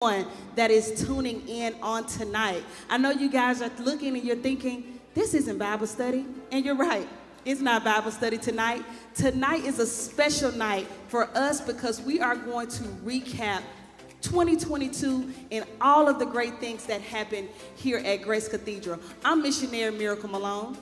that is tuning in on tonight. I know you guys are looking and you're thinking, this isn't Bible study. And you're right, it's not Bible study tonight. Tonight is a special night for us because we are going to recap 2022 and all of the great things that happened here at Grace Cathedral. I'm missionary Miracle Malone.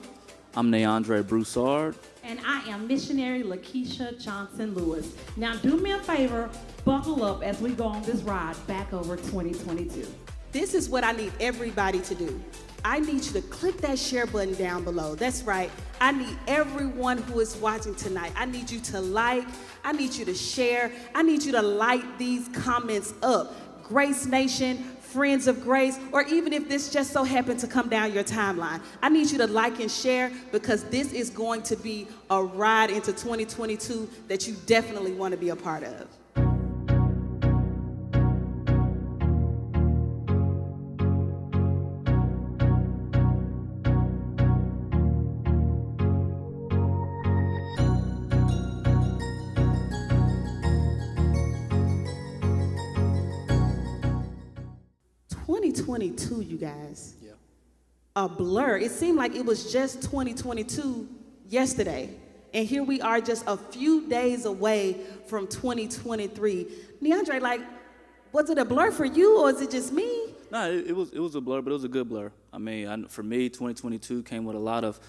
I'm Neandre Broussard. And I am missionary Lakeisha Johnson-Lewis. Now do me a favor, buckle up as we go on this ride back over 2022. This is what I need everybody to do. I need you to click that share button down below. That's right. I need everyone who is watching tonight. I need you to like. I need you to share. I need you to light these comments up. Grace Nation, Friends of Grace, or even if this just so happened to come down your timeline. I need you to like and share because this is going to be a ride into 2022 that you definitely want to be a part of. '22, you guys. Yeah. A blur. It seemed like it was just 2022 yesterday. And here we are just a few days away from 2023. Neandre, like, was it a blur for you or is it just me? No, it was a blur, but it was a good blur. I mean, for me, 2022 came with a lot of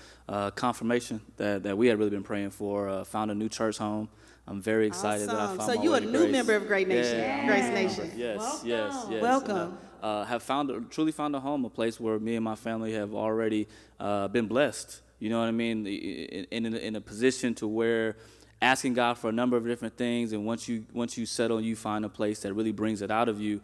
confirmation that we had really been praying for. Found a new church home. I'm very excited that I found So my you way a to new Grace. member of Great Nation, Yeah. Grace Nation. Yes, Welcome. yes. Welcome. And, have truly found a home, a place where me and my family have already been blessed. You know what I mean? In a position to where asking God for a number of different things, and once you settle, you find a place that really brings it out of you.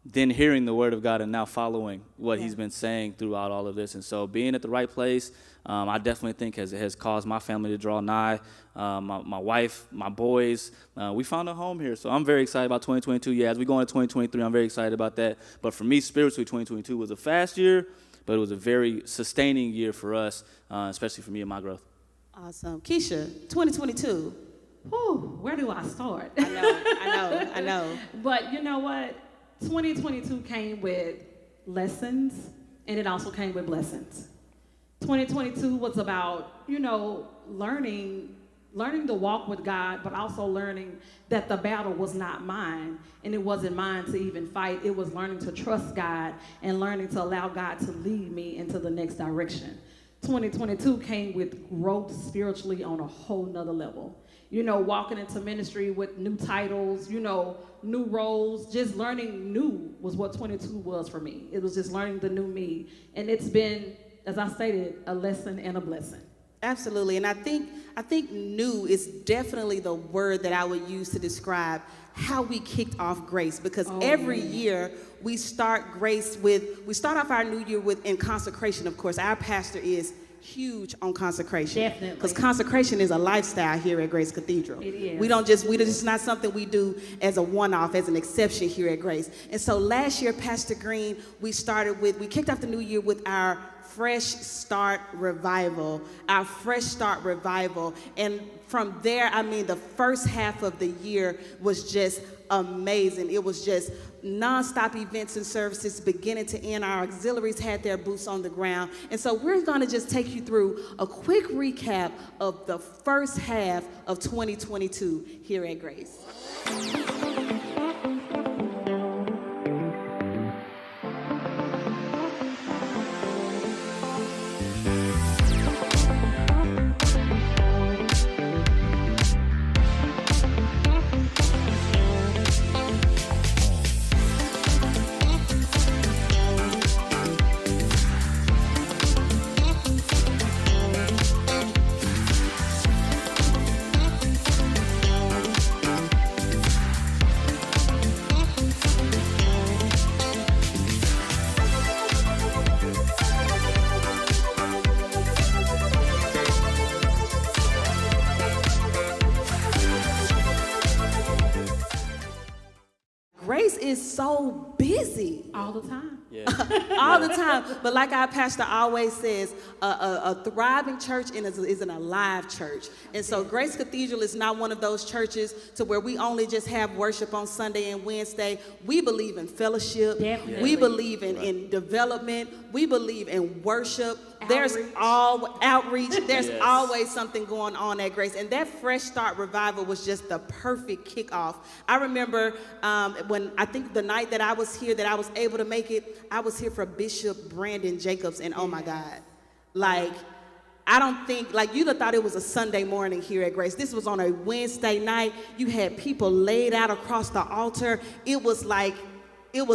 Then hearing the word of God and now following what He's been saying throughout all of this. And so being at the right place, I definitely think has caused my family to draw nigh. My wife, my boys, we found a home here. So I'm very excited about 2022. Yeah, as we go into 2023, I'm very excited about that. But for me, spiritually, 2022 was a fast year, but it was a very sustaining year for us, especially for me and my growth. Awesome. Keisha, 2022. Whew, where do I start? I know. But you know what? 2022 came with lessons, and it also came with blessings. 2022 was about, learning to walk with God, but also learning that the battle was not mine, and it wasn't mine to even fight. It was learning to trust God and learning to allow God to lead me into the next direction. 2022 came with growth spiritually on a whole nother level. Walking into ministry with new titles, new roles, just learning new was what 22 was for me. It was just learning the new me. And it's been, as I stated, a lesson and a blessing. Absolutely. And I think new is definitely the word that I would use to describe how we kicked off Grace, because every year we start off our new year in consecration. Of course, our pastor is huge on consecration. Definitely. Because consecration is a lifestyle here at Grace Cathedral. It is. It's not something we do as a one-off, as an exception here at Grace. And so last year, Pastor Green, we kicked off the new year with our Fresh Start Revival. And from there, the first half of the year was just amazing. It was just nonstop events and services beginning to end. Our auxiliaries had their boots on the ground. And so we're going to just take you through a quick recap of the first half of 2022 here at Grace. Grace is so busy. All the time. Yeah. All the time. But like our pastor always says, a thriving church is an alive church. And so Grace Cathedral is not one of those churches to where we only just have worship on Sunday and Wednesday. We believe in fellowship. Definitely. We believe in development. We believe in worship. There's outreach. There's Yes. always something going on at Grace. And that Fresh Start Revival was just the perfect kickoff. I remember when I think the night that I was here, that I was able to make it, I was here for Bishop Brandon Jacobs, and oh my God, like, I don't think, like, you'd have thought it was a Sunday morning here at Grace. This was on a Wednesday night. You had people laid out across the altar. It was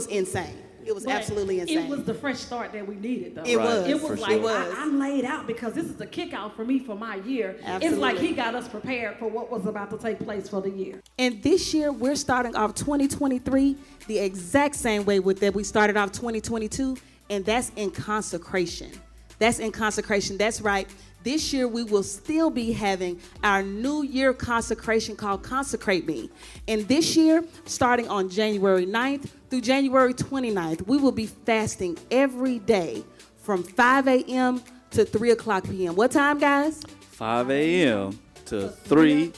insane. It was absolutely insane. It was the fresh start that we needed, though. It was. It was For like, sure. I'm laid out because this is the kickoff for me for my year. Absolutely. It's like he got us prepared for what was about to take place for the year. And this year, we're starting off 2023 the exact same way that we started off 2022, and that's in consecration. That's in consecration. That's right. This year, we will still be having our New Year consecration called Consecrate Me. And this year, starting on January 9th through January 29th, we will be fasting every day from 5 a.m. to 3 o'clock p.m. What time, guys? 5 a.m. to 3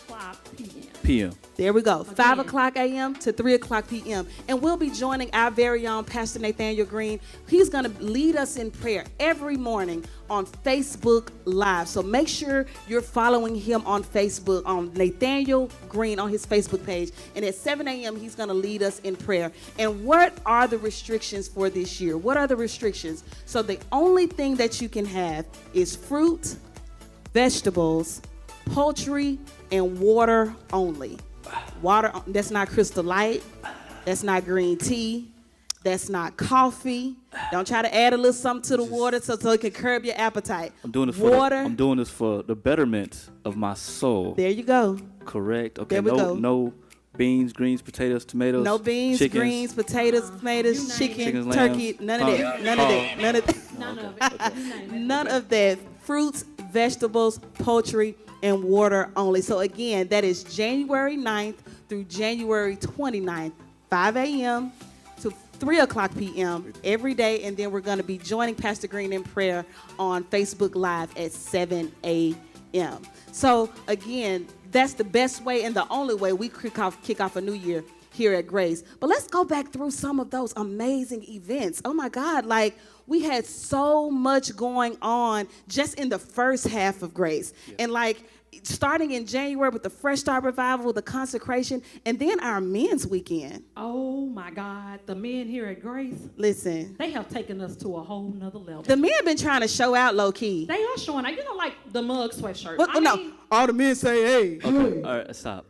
p.m. There we go. 5 o'clock a.m. to 3 o'clock p.m. And we'll be joining our very own Pastor Nathaniel Green. He's going to lead us in prayer every morning on Facebook Live. So make sure you're following him on Facebook, on Nathaniel Green, on his Facebook page. And at 7 a.m., he's going to lead us in prayer. And what are the restrictions for this year? What are the restrictions? So the only thing that you can have is fruit, vegetables, poultry, and water only. Water, that's not Crystal Light. That's not green tea. That's not coffee. Don't try to add a little something to the water so it can curb your appetite. I'm doing this water. I'm doing this for the betterment of my soul. There you go. Correct. Okay. There we go. No beans, greens, potatoes, tomatoes. No beans, chickens. greens, potatoes, tomatoes, chicken, Chickens, turkey. lambs. None of that. None of that. None of that. None of it. None of that. Fruits, vegetables, poultry, and water only. So again, that is January 9th through January 29th, 5 a.m. to 3 o'clock p.m. every day. And then we're going to be joining Pastor Green in prayer on Facebook Live at 7 a.m. So again, that's the best way and the only way we kick off a new year here at Grace. But let's go back through some of those amazing events. Oh my God, like, we had so much going on just in the first half of Grace. Yeah. And like, starting in January with the Fresh Start Revival, the consecration, and then our men's weekend. Oh my God, the men here at Grace. Listen. They have taken us to a whole nother level. The men been trying to show out low key. They are showing out. You know, like the mug sweatshirt. Well, no, all the men say, hey. Okay. All right, stop.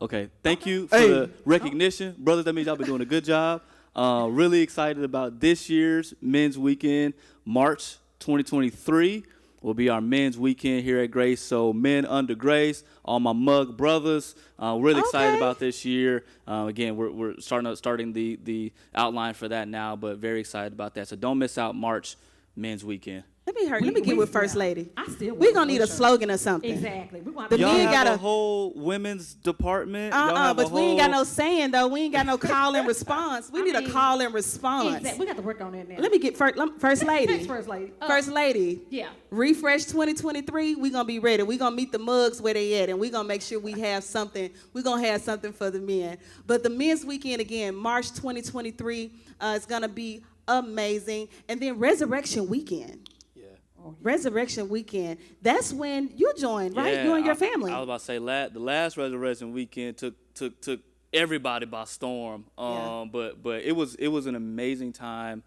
Okay, thank you for the recognition. Brothers, that means y'all been doing a good job. Really excited about this year's men's weekend. March 2023 will be our men's weekend here at Grace. So men under Grace, all my mug brothers, really excited about this year. Again, we're starting the outline for that now, but very excited about that. So don't miss out March men's weekend. Let me get with First Lady. We're going to need a slogan or something. Exactly. Y'all have a whole women's department? But we ain't got no saying, though. We ain't got no call and response. We need a call and response. Exactly. We got to work on that now. Let me get First Lady. Thanks, First Lady. First Lady. Yeah. Refresh 2023. We're going to be ready. We're going to meet the mugs where they at, and we're going to make sure we have something. We're going to have something for the men. But the men's weekend, again, March 2023, is going to be amazing. And then Resurrection Weekend. Resurrection Weekend. That's when you joined, right? Yeah, you and your family. I was about to say the last Resurrection Weekend took everybody by storm. But it was an amazing time.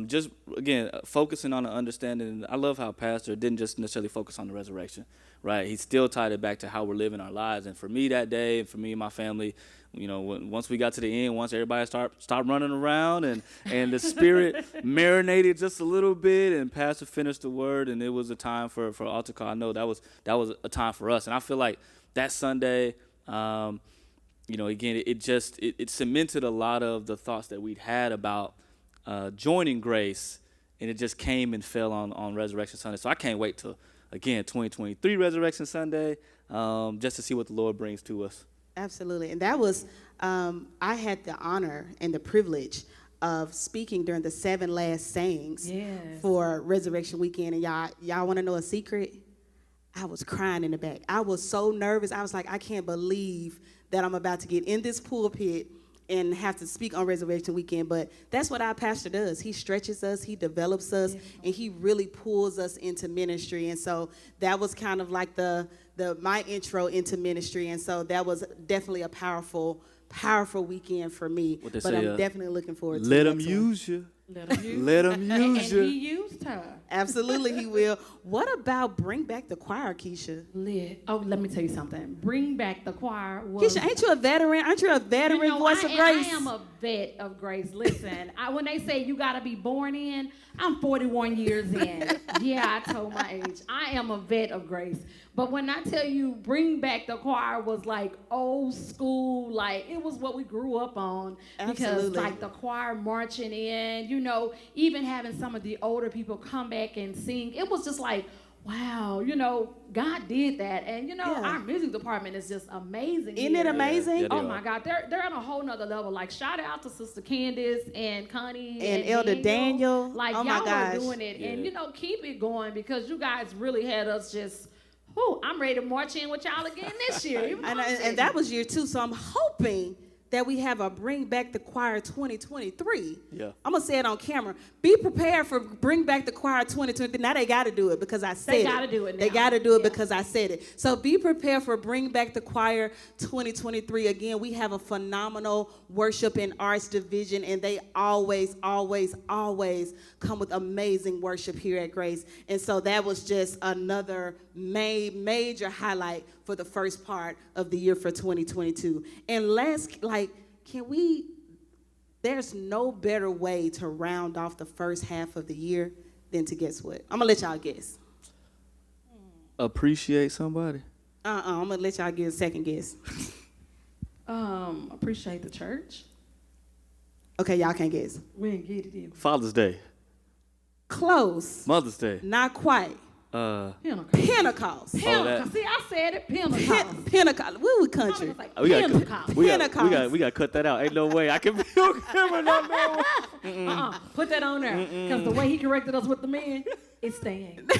Just again focusing on the understanding. I love how Pastor didn't just necessarily focus on the resurrection, right? He still tied it back to how we're living our lives. And for me that day, and for me and my family, you know, once we got to the end, once everybody stopped running around and the Spirit marinated just a little bit, and Pastor finished the word, and it was a time for altar call. I know that was a time for us, and I feel like that Sunday, you know, again, it cemented a lot of the thoughts that we'd had about joining Grace, and it just came and fell on Resurrection Sunday. So I can't wait till, again, 2023 Resurrection Sunday, just to see what the Lord brings to us. Absolutely. And that was, I had the honor and the privilege of speaking during the 7 last sayings Yes. for Resurrection Weekend. And y'all want to know a secret? I was crying in the back. I was so nervous. I was like, I can't believe that I'm about to get in this pulpit and have to speak on Resurrection Weekend. But that's what our pastor does. He stretches us, he develops us, and he really pulls us into ministry. And so that was kind of like my intro into ministry. And so that was definitely a powerful weekend for me. But I'm definitely looking forward to it. Let him use you. Let him use you. And he used her. Absolutely, he will. What about Bring Back the Choir, Keisha? Oh, let me tell you something. Bring Back the Choir was... Keisha, ain't you a veteran? Aren't you a veteran voice of grace? I am a vet of grace. Listen, when they say you got to be born in, I'm 41 years in. Yeah, I told my age. I am a vet of grace. But when I tell you Bring Back the Choir was like old school, like it was what we grew up on. Absolutely. Because like the choir marching in, you know, even having some of the older people come back and sing, it was just like, wow, you know, God did that. And, you know, our music department is just amazing. Isn't it amazing? Yeah, oh, my God. They're on a whole nother level. Like, shout out to Sister Candace and Connie and Elder Daniel. Like, oh y'all my gosh. are doing it. Yeah. And, you know, keep it going because you guys really had us just, I'm ready to march in with y'all again this year. and that was year 2. So I'm hoping that we have a Bring Back the Choir 2023. Yeah. I'm going to say it on camera. Be prepared for Bring Back the Choir 2023. Now they got to do it because I said it. They got to do it now. They got to do it because I said it. So be prepared for Bring Back the Choir 2023. Again, we have a phenomenal worship and arts division, and they always, always, always come with amazing worship here at Grace. And so that was just another major highlight for the first part of the year for 2022. And there's no better way to round off the first half of the year than to guess what? I'm going to let y'all guess. Appreciate somebody. I'm going to let y'all get a second guess. Appreciate the church. Okay, y'all can't guess. We didn't get it in. Father's Day. Close. Mother's Day. Not quite. Pentecost. Pentecost. See, I said it. Pentecost. Pentecost. We were country. Like, We Pentecost. Pentecost. got to cut that out. Ain't no way I can be on camera now. Put that on there. Because the way he corrected us with the men, it's staying.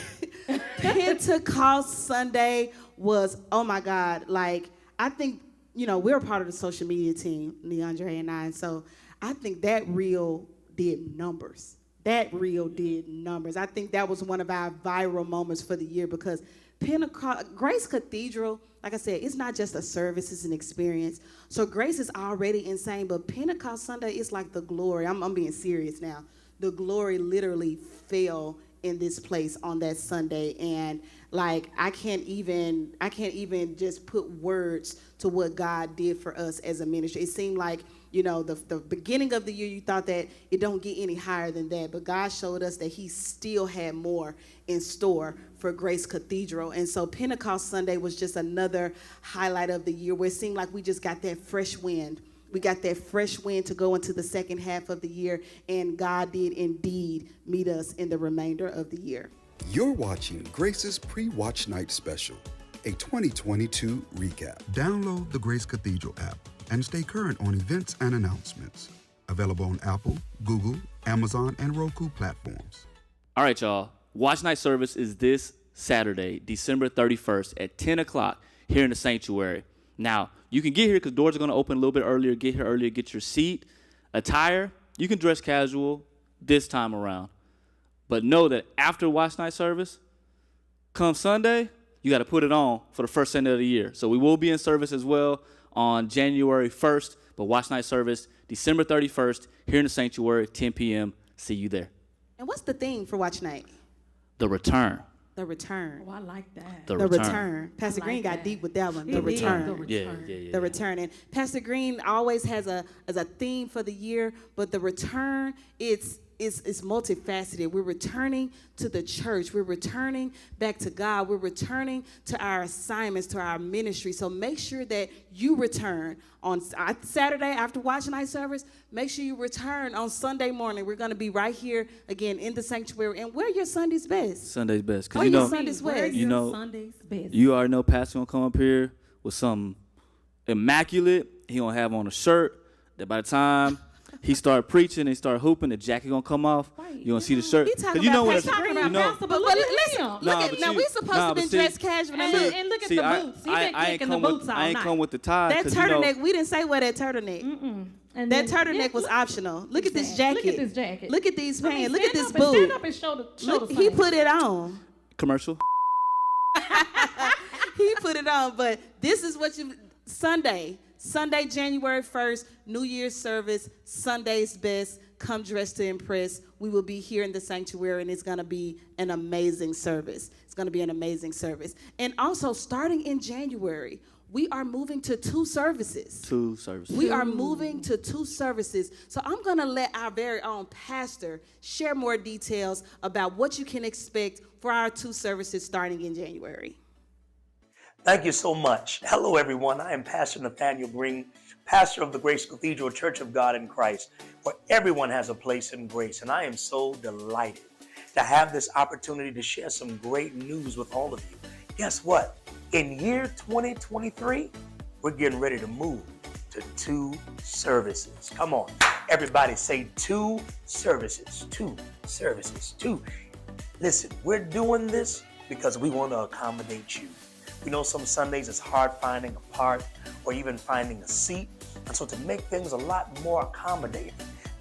Pentecost Sunday was, oh my God, like, I think, you know, we're a part of the social media team, Leandre and I, and so I think that reel did numbers. That reel did numbers. I think that was one of our viral moments for the year because Grace Cathedral, like I said, it's not just a service, it's an experience. So Grace is already insane, but Pentecost Sunday is like the glory. I'm being serious now. The glory literally fell in this place on that Sunday, and like I can't even just put words to what God did for us as a ministry. It seemed like, you know, the beginning of the year, you thought that it don't get any higher than that, but God showed us that he still had more in store for Grace Cathedral. And so Pentecost Sunday was just another highlight of the year where it seemed like we just got that fresh wind. We got that fresh wind to go into the second half of the year, and God did indeed meet us in the remainder of the year. You're watching Grace's Pre-Watch Night Special, a 2022 recap. Download the Grace Cathedral app and stay current on events and announcements. Available on Apple, Google, Amazon, and Roku platforms. All right, y'all. Watch Night service is this Saturday, December 31st at 10 o'clock here in the sanctuary. Now, you can get here because doors are going to open a little bit earlier. Get here earlier, get your seat. Attire, you can dress casual this time around. But know that after Watch Night service, come Sunday, you got to put it on for the first Sunday of the year. So we will be in service as well on January 1st, but Watch Night service, December 31st, here in the sanctuary, 10 p.m. See you there. And what's the theme for Watch Night? The return. The return. Oh, I like that. The return. Pastor like Green got that. deep with that one. He The did. return. The return. Yeah. The return. And Pastor Green always has a theme for the year, but the return, it's multifaceted. We're returning to the church. We're returning back to God. We're returning to our assignments, to our ministry. So make sure that you return on Saturday after Watch Night service. Make sure you return on Sunday morning. We're going to be right here again in the sanctuary. And wear your Sunday's best. Sunday's best. Wear your Sunday's best. You know, Sunday's best. You already know Pastor gonna come up here with something immaculate. He gonna have on a shirt that by the time he started preaching, he started hooping, the jacket gonna come off. Right, You gonna see the shirt. He talking 'Cause you know about what? Pastor Talking You about know, Pastor, but look at listen, him. look Nah, at, but now see- we supposed nah, to but be see- dressed casual. Now look, And look at see, the I, boots. He I, been I ain't kicking come the with, boots all I ain't night. come with the tie. that 'cause you know, turtleneck, we didn't say wear that turtleneck. And That then- turtleneck yeah, was look- optional. Look at this Exactly. jacket. Look at this jacket. Look at these I mean, pants. Look at stand this up and boot. Stand up and show Look, the he sign. put it on. commercial. He put it on. But this is what you Sunday, January 1st, New Year's service, Sunday's best. Come dressed to impress. We will be here in the sanctuary, and it's going to be an amazing service. It's going to be an amazing service. And also, starting in January, we are moving to 2 services. 2 services. We are moving to 2 services. So I'm going to let our very own pastor share more details about what you can expect for our 2 services starting in January. Thank you so much. Hello, everyone. I am Pastor Nathaniel Green, pastor of the Grace Cathedral Church of God in Christ, where everyone has a place in grace. And I am so delighted to have this opportunity to share some great news with all of you. Guess what? In year 2023, we're getting ready to move to 2 services. Come on. Everybody say 2 services, 2 services, 2. Listen, we're doing this because we want to accommodate you. We know some Sundays it's hard finding a park or even finding a seat. And so to make things a lot more accommodating,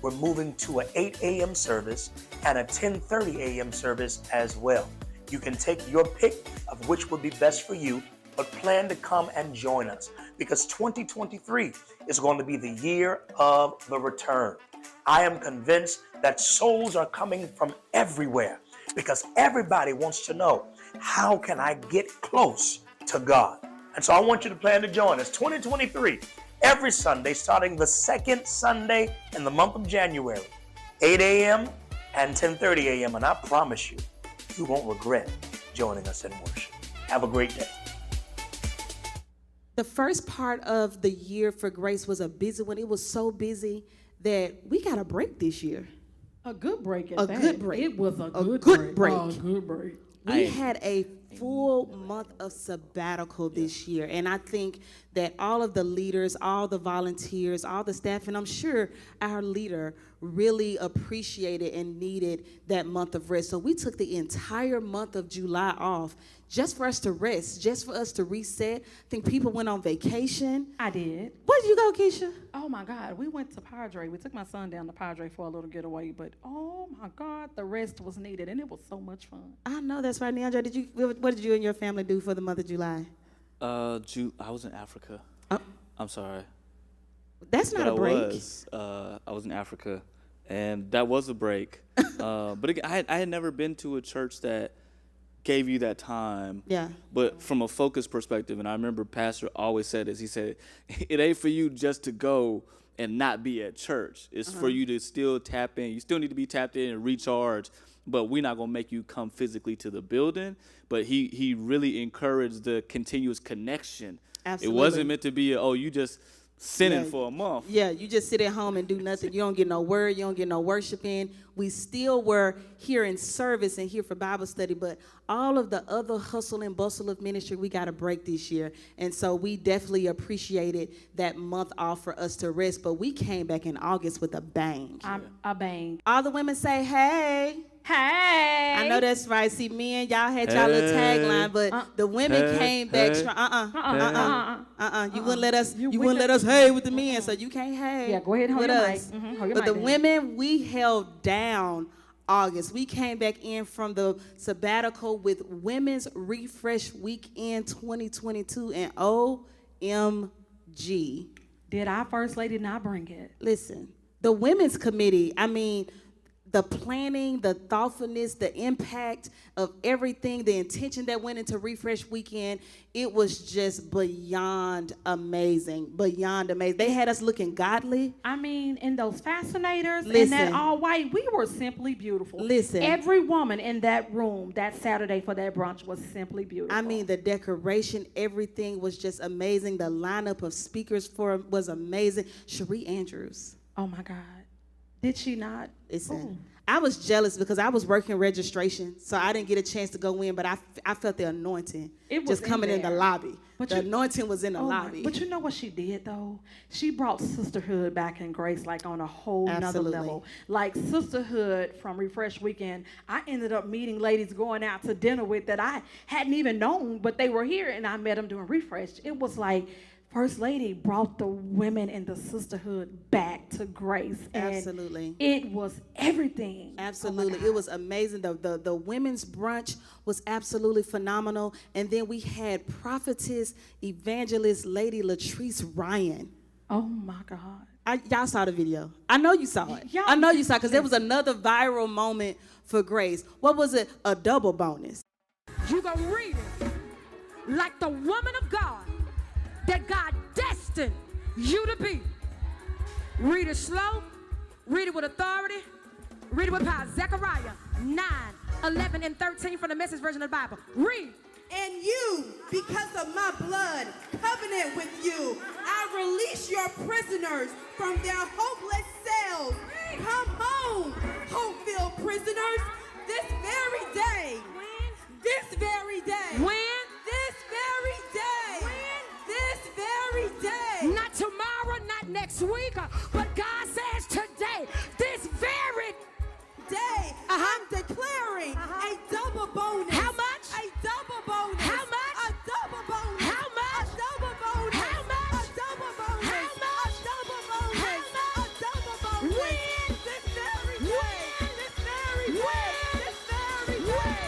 we're moving to an 8 a.m. service and a 10:30 a.m. service as well. You can take your pick of which would be best for you, but plan to come and join us because 2023 is going to be the year of the return. I am convinced that souls are coming from everywhere because everybody wants to know, how can I get close to God? And so I want you to plan to join us 2023 every Sunday, starting the 2nd Sunday in the month of January, 8 a.m. and 10:30 a.m. And I promise you, you won't regret joining us in worship. Have a great day. The first part of the year for Grace was a busy one. It was so busy that we got a break this year. A good break at A that. good break. It was a good good break. A good break. We had a full month of sabbatical this year, and I think that all of the leaders, all the volunteers, all the staff, and I'm sure our leader really appreciated and needed that month of rest. So we took the entire month of July off just for us to rest, just for us to reset. I think people went on vacation. I did. Where did you go, Keisha? Oh my God, we went to Padre. We took my son down to Padre for a little getaway, but oh my God, the rest was needed, and it was so much fun. I know that's right, Neandra. What did you and your family do for the month of July? I was in Africa. Oh. I'm sorry. That's not a break. I was in Africa, and that was a break. But again, I had never been to a church that gave you that time. Yeah. But from a focus perspective, and I remember Pastor always said this, he said, it ain't for you just to go and not be at church. It's for you to still tap in. You still need to be tapped in and recharge, but we're not going to make you come physically to the building. But he really encouraged the continuous connection. Absolutely. It wasn't meant to be, you just sinning Yeah. for a month. Yeah, you just sit at home and do nothing. You don't get no word. You don't get no worship in. We still were here in service and here for Bible study, but all of the other hustle and bustle of ministry, we got a break this year. And so we definitely appreciated that month off for us to rest, but we came back in August with a bang. A bang. All the women say, hey. Hey. I know that's right. See, men, y'all had y'all little tagline, but the women came back strong. You wouldn't let us. You wouldn't let us hey with the men, so you can't hey. Yeah, go ahead and hold with your mic. us. Hold your But the mic down. women, we held down August. We came back in from the sabbatical with Women's Refresh Weekend 2022, and OMG. Did our first lady not bring it? Listen, the women's committee, I mean, the planning, the thoughtfulness, the impact of everything, the intention that went into Refresh Weekend, it was just beyond amazing, beyond amazing. They had us looking godly. I mean, in those fascinators and Listen. that all white, we were simply beautiful. Listen. Every woman in that room that Saturday for that brunch was simply beautiful. I mean, the decoration, everything was just amazing. The lineup of speakers was amazing. Cherie Andrews. oh my God. Did she not? Listen, Ooh. I was jealous because I was working registration, so I didn't get a chance to go in, but I felt the anointing just coming in the lobby. But the anointing was in the lobby. But you know what she did, though? She brought sisterhood back in Grace, like on a whole nother level. Like sisterhood from Refresh Weekend, I ended up meeting ladies going out to dinner with that I hadn't even known, but they were here, and I met them during Refresh. It was like First Lady brought the women in the sisterhood back to Grace. And absolutely. It was everything. Absolutely. It was amazing. The women's brunch was absolutely phenomenal. And then we had prophetess, evangelist, Lady Latrice Ryan. Oh, my God. Y'all saw the video. I know you saw it. I know you saw it because there was another viral moment for Grace. What was it? A double bonus. You gonna read it like the woman of God that God destined you to be. Read it slow, read it with authority, read it with power. Zechariah 9, 11, and 13 from the Message version of the Bible. Read. And you, because of my blood, covenant with you, I release your prisoners from their hopeless cells. Come home, hope-filled prisoners, this very day. This very day. When? This very day. When? This very day. Not tomorrow, not next week, but God says today, this very day. I'm declaring a double bonus. How much? A double bonus. How much? A double bonus. How much? A double bonus. How much? A double bonus. How much? A double bonus. How much? A double bonus. When? This very day. When? This very day. When? This very day. When?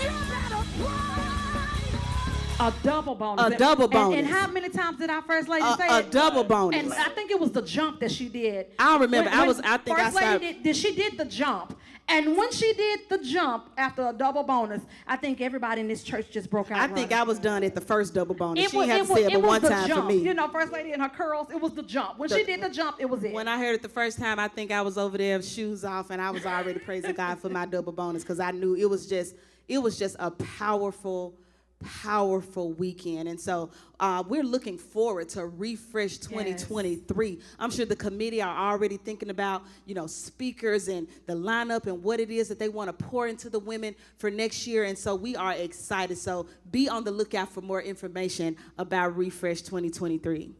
You better cry. A double bonus. A double bonus. And how many times did our First Lady say A it? double bonus. And I think it was the jump that she did. I don't remember. First Lady she did the jump. And when she did the jump after a double bonus, I think everybody in this church just broke out. I think I was done at the first double bonus. She It had to say it but one time jump. for me. You know, First Lady and her curls, it was the jump. When she did the jump, it was it. When I heard it the first time, I think I was over there, shoes off, and I was already praising God for my double bonus because I knew it was just a powerful weekend. And so we're looking forward to Refresh 2023. Yes. I'm sure the committee are already thinking about, speakers and the lineup and what it is that they want to pour into the women for next year. And so we are excited. So be on the lookout for more information about Refresh 2023.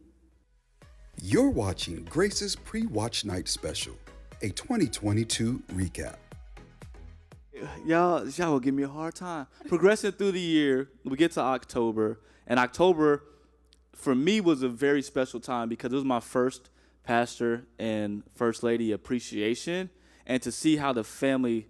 You're watching Grace's Pre-Watch Night Special, a 2022 recap. Y'all will give me a hard time. Progressing through the year, we get to October, and October, for me, was a very special time because it was my first pastor and First Lady appreciation, and to see how the family,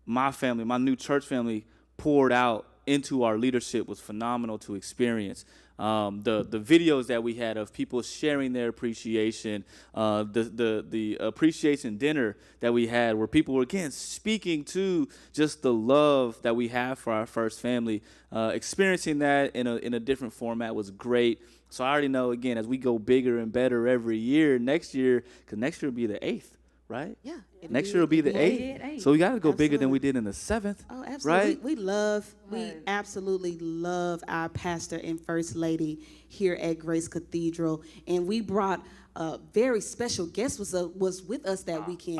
my new church family, poured out into our leadership was phenomenal to experience. The videos that we had of people sharing their appreciation, the appreciation dinner that we had where people were, again, speaking to just the love that we have for our first family. Experiencing that in a different format was great. So I already know, again, as we go bigger and better every year, next year, because next year will be the 8th, right? Yeah. Next year will be the 8th. So we got to go bigger than we did in the 7th. Oh, absolutely. Right? We absolutely love our pastor and First Lady here at Grace Cathedral. And we brought a very special guest was with us that weekend,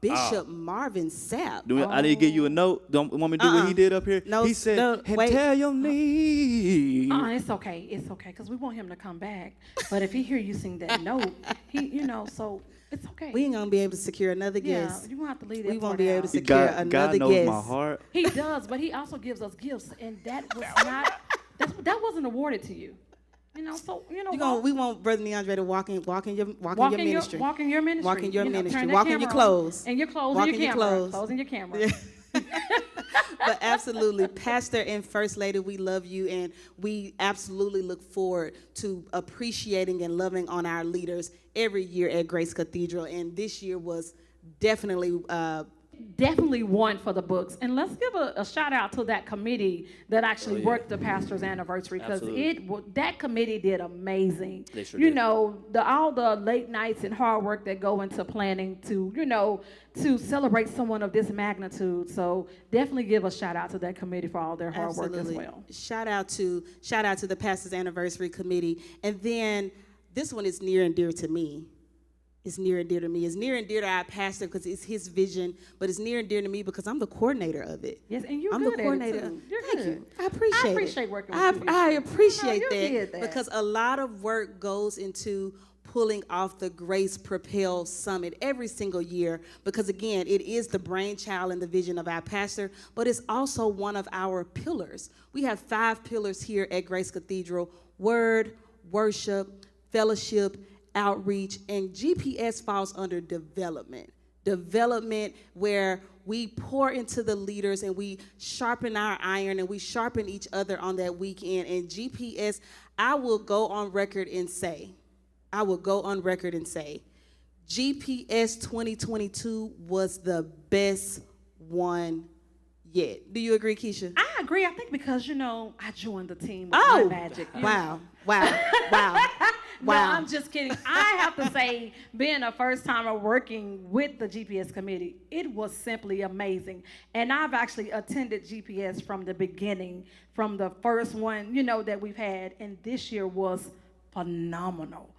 Bishop Marvin Sapp. I didn't give you a note. Don't want me to do what he did up here? No, he said, wait. tell your need. It's okay, because we want him to come back. But if he hear you sing that note, so it's okay. We ain't gonna be able to secure another guest. Yeah, you won't have to leave that. We won't be able to secure God another knows guest. my heart. He does, but he also gives us gifts, and that was not. That wasn't awarded to you. We want Brother Neandre to walk in your ministry. Walk in your ministry. Walk in your ministry. Turn that Walk in your camera clothes. on. And your clothes Walk and your in your camera. clothes. Clothes and your camera. But absolutely, Pastor and First Lady, we love you, and we absolutely look forward to appreciating and loving on our leaders every year at Grace Cathedral. And this year was definitely one for the books. And let's give a shout out to that committee that actually worked the pastor's anniversary, because that committee did amazing. They sure did. All the late nights and hard work that go into planning to celebrate someone of this magnitude. So definitely give a shout out to that committee for all their hard work as well. Shout out to the pastor's anniversary committee. And then this one is near and dear to me. is near and dear to me. It's near and dear to our pastor because it's his vision, but it's near and dear to me because I'm the coordinator of it. Yes, and you're I'm good the coordinator. at it too. You're Thank good. you. I appreciate working it. with you. I appreciate You did that. because a lot of work goes into pulling off the Grace Propel Summit every single year because, again, it is the brainchild and the vision of our pastor, but it's also one of our pillars. We have 5 pillars here at Grace Cathedral: word, worship, fellowship, outreach, and GPS falls under development. Development where we pour into the leaders and we sharpen our iron and we sharpen each other on that weekend. And GPS, I will go on record and say, GPS 2022 was the best one yet. Do you agree, Keisha? I agree. I think because, I joined the team with my magic. Wow. No, I'm just kidding. I have to say, being a first-timer working with the GPS committee, it was simply amazing. And I've actually attended GPS from the beginning, from the first one, that we've had. And this year was phenomenal.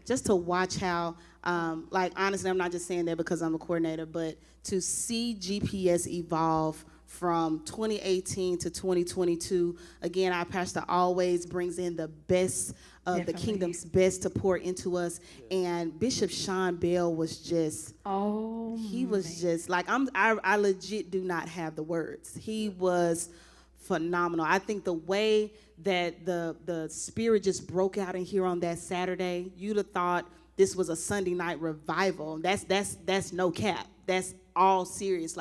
Just to watch how, honestly, I'm not just saying that because I'm a coordinator, but to see GPS evolve from 2018 to 2022, again, our pastor always brings in the best of the kingdom's best to pour into us. And Bishop Sean Bell was just, he was just like, I legit do not have the words. He was phenomenal. I think the way that the spirit just broke out in here on that Saturday, you'd have thought this was a Sunday night revival. That's no cap. That's all serious.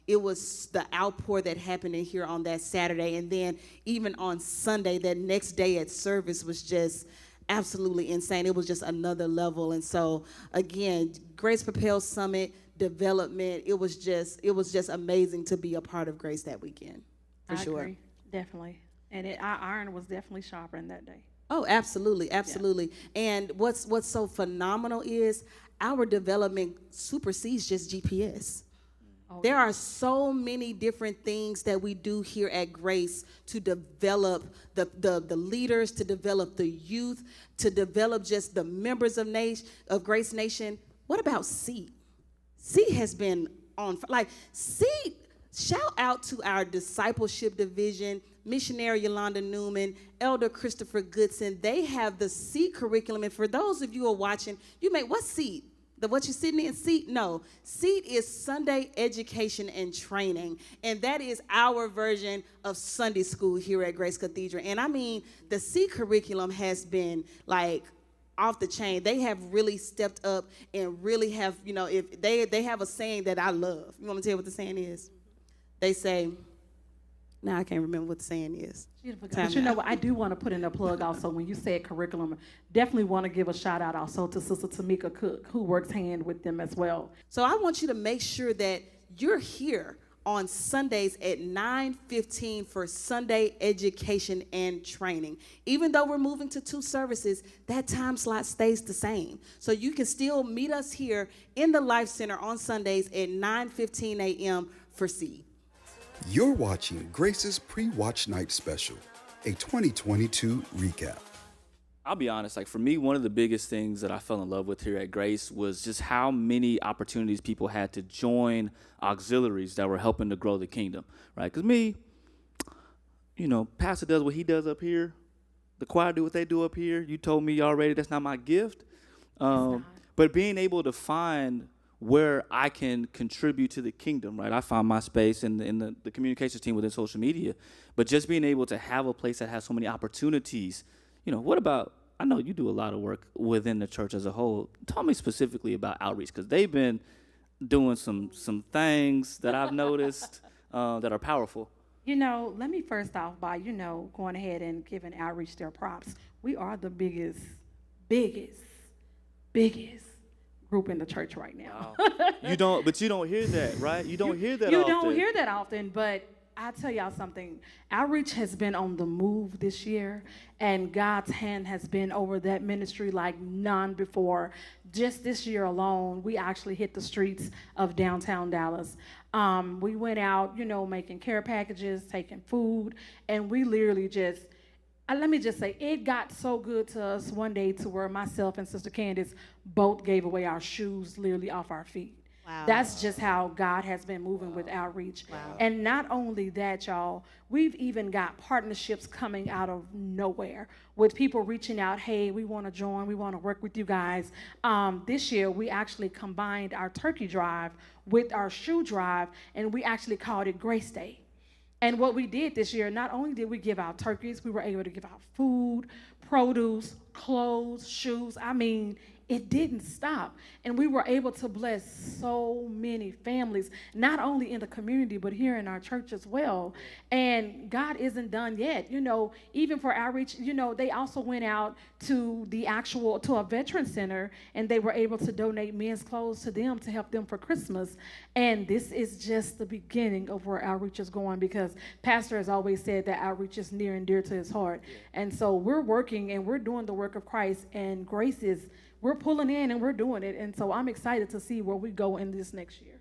It was the outpour that happened in here on that Saturday. And then even on Sunday, that next day at service was just absolutely insane. It was just another level. And so again, Grace Propel Summit development, it was just amazing to be a part of Grace that weekend. For sure. Agree. Definitely. And our iron was definitely sharper in that day. Oh, absolutely. And what's so phenomenal is our development supersedes just GPS. There are so many different things that we do here at Grace to develop the leaders, to develop the youth, to develop just the members of Grace Nation. What about Seed? Seed has been on, Seed, shout out to our discipleship division, missionary Yolanda Newman, Elder Christopher Goodson. They have the Seed curriculum. And for those of you who are watching, what's Seed? What you're sitting in? Seed? No. Seed is Sunday education and training. And that is our version of Sunday school here at Grace Cathedral. And the Seed curriculum has been off the chain. They have really stepped up and really have, if they have a saying that I love. You want me to tell you what the saying is? They say, now I can't remember what the saying is. But what? I do want to put in a plug also. When you said curriculum, definitely want to give a shout out also to Sister Tamika Cook, who works hand with them as well. So I want you to make sure that you're here on Sundays at 9:15 for Sunday education and training. Even though we're moving to 2 services, that time slot stays the same. So you can still meet us here in the Life Center on Sundays at 9:15 a.m. for Seed. You're watching Grace's Pre-Watch Night Special, a 2022 recap. I'll be honest, for me, one of the biggest things that I fell in love with here at Grace was just how many opportunities people had to join auxiliaries that were helping to grow the kingdom, right? Because me, pastor does what he does up here. The choir do what they do up here. You told me already that's not my gift. But being able to find where I can contribute to the kingdom, right? I found my space in the communications team within social media, but just being able to have a place that has so many opportunities. What about, I know you do a lot of work within the church as a whole. Tell me specifically about outreach, because they've been doing some things that I've noticed that are powerful. Let me first off by, going ahead and giving outreach their props. We are the biggest group in the church right now. Wow. You don't hear that, right? You don't hear that often. You don't hear that often, but I tell y'all something. Outreach has been on the move this year, and God's hand has been over that ministry like none before. Just this year alone, we actually hit the streets of downtown Dallas. We went out, making care packages, taking food, and we literally just let me just say, it got so good to us one day to where myself and Sister Candace both gave away our shoes literally off our feet. Wow. That's just how God has been moving with outreach. Wow. And not only that, y'all, we've even got partnerships coming out of nowhere with people reaching out, hey, we want to join, we want to work with you guys. This year, we actually combined our turkey drive with our shoe drive, and we actually called it Grace Day. And what we did this year, not only did we give out turkeys, we were able to give out food, produce, clothes, shoes. I mean, it didn't stop. And we were able to bless so many families, not only in the community, but here in our church as well. And God isn't done yet. You know, even for outreach, you know, they also went out to to a veteran center, and they were able to donate men's clothes to them to help them for Christmas. And this is just the beginning of where outreach is going, because Pastor has always said that outreach is near and dear to his heart. And so we're working and we're doing the work of Christ, and grace is, we're pulling in and we're doing it. And so I'm excited to see where we go in this next year.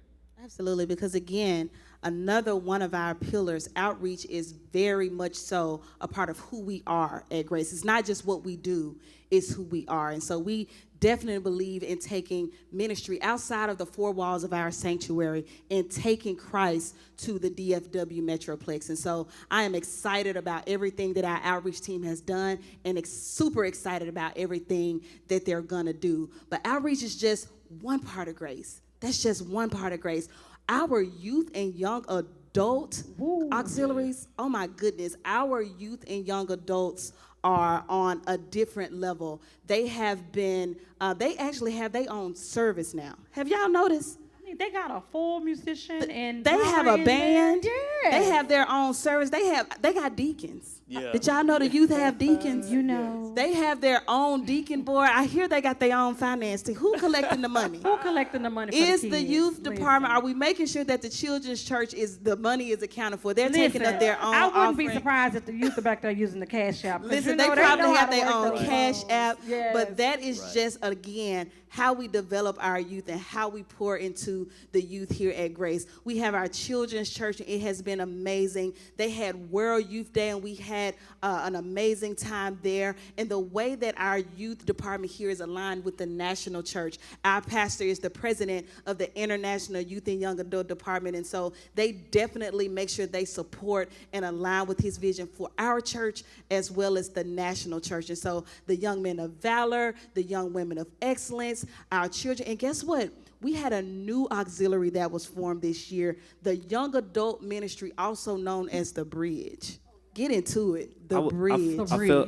Absolutely, because again, another one of our pillars, outreach, is very much so a part of who we are at Grace. It's not just what we do, it's who we are. And so we definitely believe in taking ministry outside of the four walls of our sanctuary and taking Christ to the DFW Metroplex. And so I am excited about everything that our outreach team has done, and super excited about everything that they're going to do. But outreach is just one part of Grace. That's just one part of Grace. Our youth and young adult auxiliaries, oh my goodness, our youth and young adults are on a different level. They have been, they actually have their own service now. Have y'all noticed? I mean, they got a full musician and they have a band. Yeah. They have their own service. They got deacons. Yeah. Did y'all know the youth have deacons? You know. They have their own deacon board. I hear they got their own finance team. Who collecting the money? Who collecting the money for Is the the kids? youth department, Listen. are we making sure that the children's church the money is accounted for? They're Listen, taking up their own I wouldn't be offering. surprised if the youth are back there using the cash app. Listen, you know, they probably know how have to their work own those cash phones. app, Yes. but that is just, again, how we develop our youth and how we pour into the youth here at Grace. We have our children's church, and it has been amazing. They had World Youth Day, and we had an amazing time there. And the way that our youth department here is aligned with the national church, our pastor is the president of the International Youth and Young Adult Department, and so they definitely make sure they support and align with his vision for our church as well as the national church. And so the young men of valor, the young women of excellence, our children, and guess what? We had a new auxiliary that was formed this year, the young adult ministry, also known as the Bridge. Get into it, the Bridge.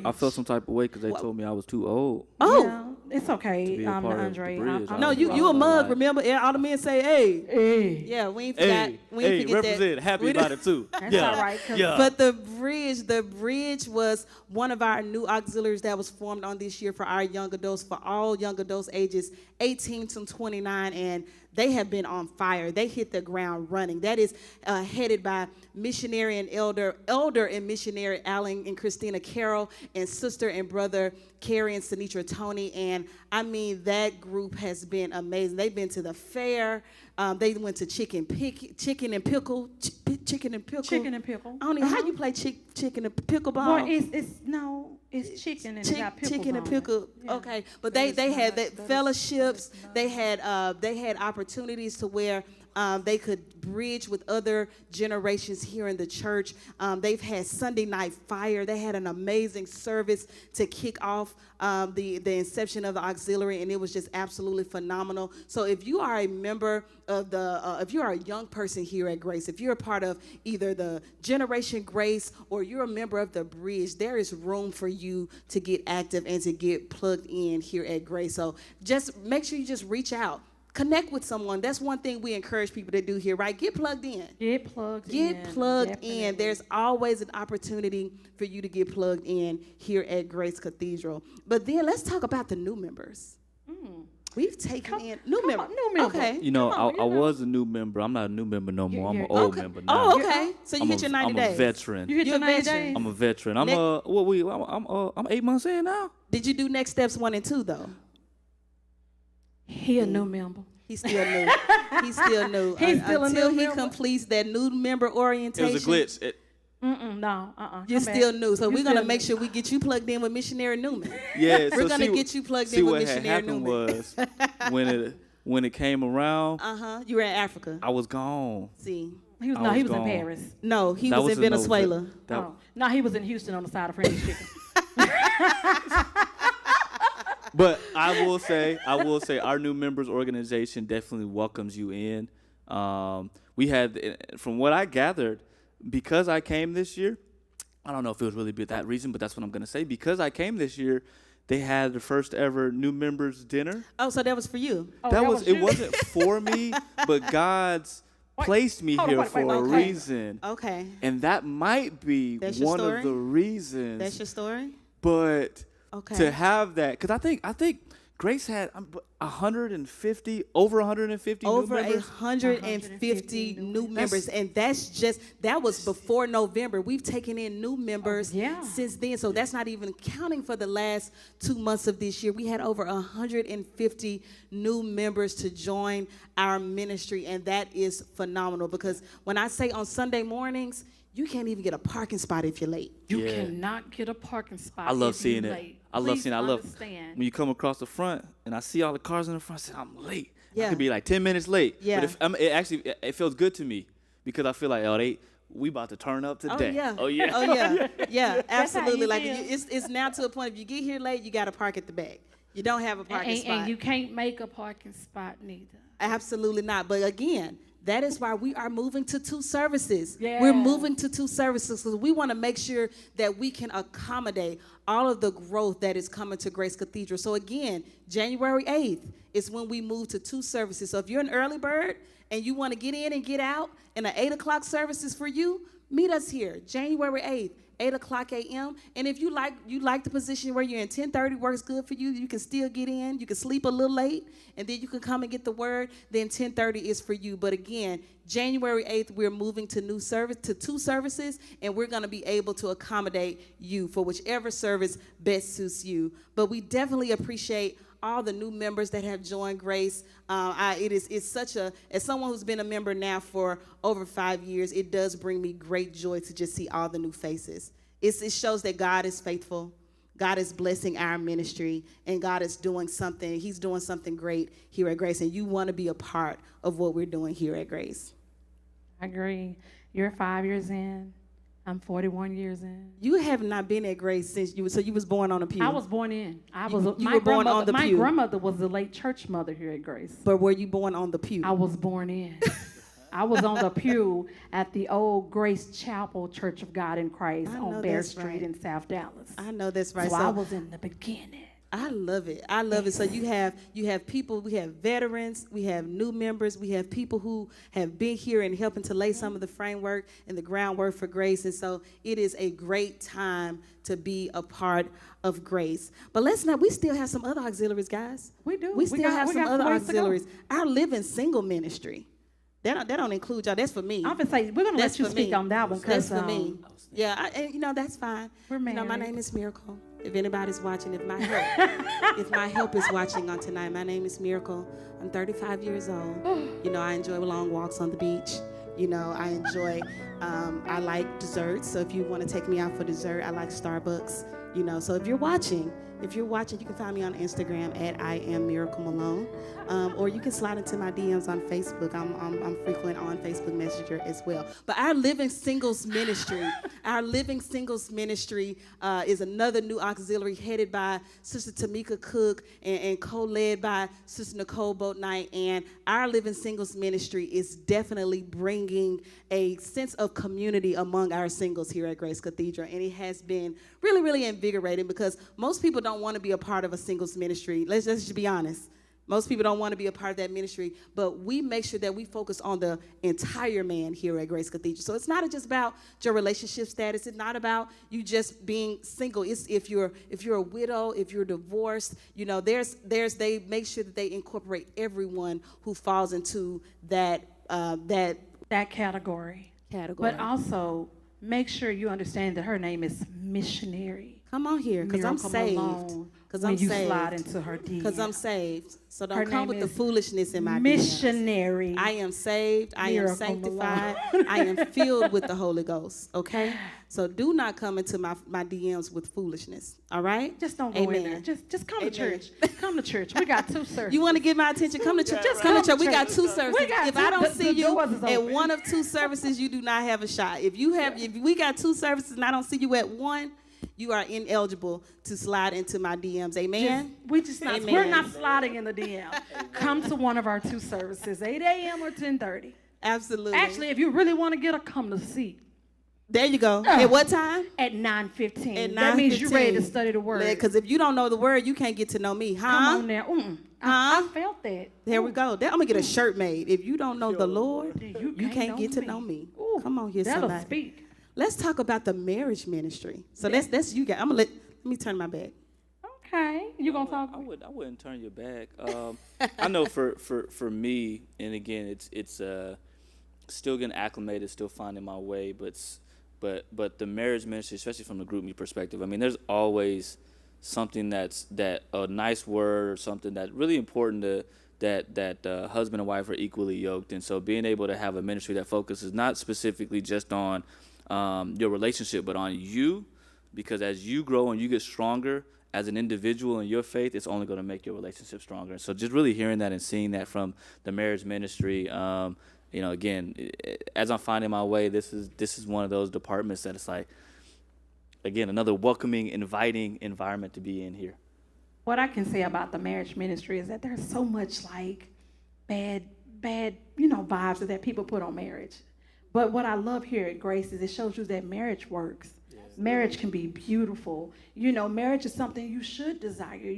I felt some type of way because they told me I was too old. Oh. Yeah, it's okay, be a part of Andre. the Bridge. No, you a mug, remember? All the men say, hey. Yeah, we ain't forgot. We ain't forget represent. that. Happy about it too. That's all right. Yeah. But the Bridge was one of our new auxiliaries that was formed on this year for our young adults, for all young adults ages 18 to 29, and they have been on fire. They hit the ground running. That is headed by missionary and elder and missionary Alan and Christina Carroll, and sister and brother Carrie and Sinitra Tony. And I mean, that group has been amazing. They've been to the fair. They went to chicken and pickle. Chicken and pickle. I don't know how you play chicken and pickleball. Well, it's chicken and it got pickles chicken and on pickle. it. Yeah. Okay, but they had that fellowships. They had opportunities to where they could bridge with other generations here in the church. They've had Sunday Night Fire. They had an amazing service to kick off the inception of the auxiliary, and it was just absolutely phenomenal. So if you are a member of if you are a young person here at Grace, if you're a part of either the Generation Grace or you're a member of the Bridge, there is room for you to get active and to get plugged in here at Grace. So just make sure you just reach out. Connect with someone. That's one thing we encourage people to do here, right? Get plugged in. Get plugged in. There's always an opportunity for you to get plugged in here at Grace Cathedral. But then let's talk about the new members. We've taken in new members. Okay. You know, I was a new member. I'm not a new member no more. I'm an old member now. Oh, okay. So you hit your 90 days. I'm a veteran. You hit your 90 days? I'm a veteran. I'm 8 months in now. Did you do next steps 1 and 2 though? He a new member. He's still new. He's still new. He's still a new until he member. completes that new member orientation. It was a glitch. No, You're come still back. new, so You we're gonna still make new. sure we get you plugged in with Missionary Newman. Yeah, We're gonna get you plugged in with Missionary Newman. Was Newman. when it came around, You were in Africa. I was gone. See, He was I no, was he was gone. in Paris. no, he That was in in Venezuela. No, he was in Houston on the side of French chicken. But I will say, our new members organization definitely welcomes you in. We had, from what I gathered, because I came this year, I don't know if it was really that reason, but that's what I'm going to say. Because I came this year, they had the first ever new members dinner. Oh, so that was for you. Oh, That was it you? wasn't for me, but God's placed me hold on, here wait, for a okay. reason. Okay, And that might be That's your one story? of the reasons. that's your story. But Okay. to have that, because I think Grace had over 150 Over new members. 150 new members, and that was before November. We've taken in new members since then, so that's not even counting for the last 2 months of this year. We had over 150 new members to join our ministry, and that is phenomenal, because when I say on Sunday mornings, you can't even get a parking spot if you're late. You Yeah. cannot get a parking spot. I love if seeing you it. late. I love Please seeing it. I love understand. when you come across the front and I see all the cars in the front. I say, I'm late. Yeah. I could be like 10 minutes late. Yeah. But it feels good to me, because I feel like, we about to turn up today. Oh yeah. Yeah, That's how absolutely. you Like feel. it's now to a point, if you get here late, you got to park at the back. You don't have a parking spot. And you can't make a parking spot neither. Absolutely not. But again, that is why we are moving to 2 services. Yeah. We're moving to 2 services because we want to make sure that we can accommodate all of the growth that is coming to Grace Cathedral. So again, January 8th is when we move to 2 services. So if you're an early bird and you want to get in and get out, and an 8 o'clock service is for you, meet us here, January 8th. 8 o'clock a.m. And if you like the position where you're in, 10:30 works good for you. You can still get in. You can sleep a little late, and then you can come and get the word. Then 10:30 is for you. But again, January 8th, we're moving to 2 services, and we're going to be able to accommodate you for whichever service best suits you. But we definitely appreciate all the new members that have joined Grace. It's such as someone who's been a member now for over 5 years, it does bring me great joy to just see all the new faces. It shows that God is faithful. God is blessing our ministry, and God is doing something. He's doing something great here at Grace, and you want to be a part of what we're doing here at Grace. I agree. You're 5 years in. I'm 41 years in. You have not been at Grace since you was born on a pew. I was born in. You were born on the my pew. grandmother was the late church mother here at Grace. But were you born on the pew? I was born in. I was on the pew at the old Grace Chapel Church of God in Christ I know on Bear that's Street right. in South Dallas. I know that's right. So I was in the beginning. I love it. I love it. So you have people, we have veterans, we have new members, we have people who have been here and helping to lay some of the framework and the groundwork for Grace. And so it is a great time to be a part of Grace. But we still have some other auxiliaries, guys. We do. We still have some got other ways to go. auxiliaries. Our Living Single ministry. That don't include y'all. That's for me. I'm gonna say we're gonna That's let you for speak me. on that one That's because for me. Yeah, and that's fine. We're My married. name is Miracle. If anybody's watching, if my help is watching on tonight, my name is Miracle. I'm 35 years old. I enjoy long walks on the beach. I enjoy, I like desserts. So if you want to take me out for dessert, I like Starbucks. So if you're watching, you can find me on Instagram at I am Miracle Malone, or you can slide into my DMs on Facebook. I'm frequent on Facebook Messenger as well. But our Living Singles Ministry, is another new auxiliary headed by Sister Tamika Cook and co-led by Sister Nicole Boatnight. And our Living Singles Ministry is definitely bringing a sense of community among our singles here at Grace Cathedral, and it has been really, really invigorating because most people don't want to be a part of a singles ministry. Let's just be honest. Most people don't want to be a part of that ministry, but we make sure that we focus on the entire man here at Grace Cathedral. So it's not just about your relationship status. It's not about you just being single. It's if you're a widow, if you're divorced, they make sure that they incorporate everyone who falls into that category. category. But also make sure you understand that her name is missionary. Come on here, because I'm Miracle saved. Malone, Because when I'm you saved. slide into her DM. Because I'm saved. So don't Her come name with the is foolishness in my DMs. Missionary. I am saved. I am Miracle sanctified. I am filled with the Holy Ghost. Okay? So do not come into my DMs with foolishness. All right? Just don't go in there. Just come to church. Come to church. We got 2 services. You want to get my attention? Come to church. Just come to church. We got 2 services. If I don't see you at one of 2 services, you do not have a shot. If we got 2 services and I don't see you at one, you are ineligible to slide into my DMs. Amen? We're not sliding in the DM. Come to one of our 2 services, 8 a.m. or 10:30. Absolutely. Actually, if you really want to get a come to see. There you go. At what time? At 9:15. At 9:15. That means you're ready to study the word. Because if you don't know the word, you can't get to know me. Huh? Come on there. I felt that. There we go. I'm going to get a shirt made. If you don't know the Lord, you can't get to know me. Ooh, come on here, that'll somebody. Speak. Let's talk about the marriage ministry. So that's you guys. let me turn my back. Okay. You going to talk? I wouldn't turn your back. I know for me, and again, it's still getting acclimated, still finding my way, but the marriage ministry, especially from the group me perspective, I mean, there's always something that a nice word or something that's really important that husband and wife are equally yoked. And so being able to have a ministry that focuses not specifically just on your relationship, but on you, because as you grow and you get stronger as an individual in your faith, it's only going to make your relationship stronger. And so just really hearing that and seeing that from the marriage ministry, again, as I'm finding my way, this is one of those departments that it's like, again, another welcoming, inviting environment to be in here. What I can say about the marriage ministry is that there's so much like bad, vibes that people put on marriage. But what I love here at Grace is it shows you that marriage works. Yes. Marriage can be beautiful. Marriage is something you should desire,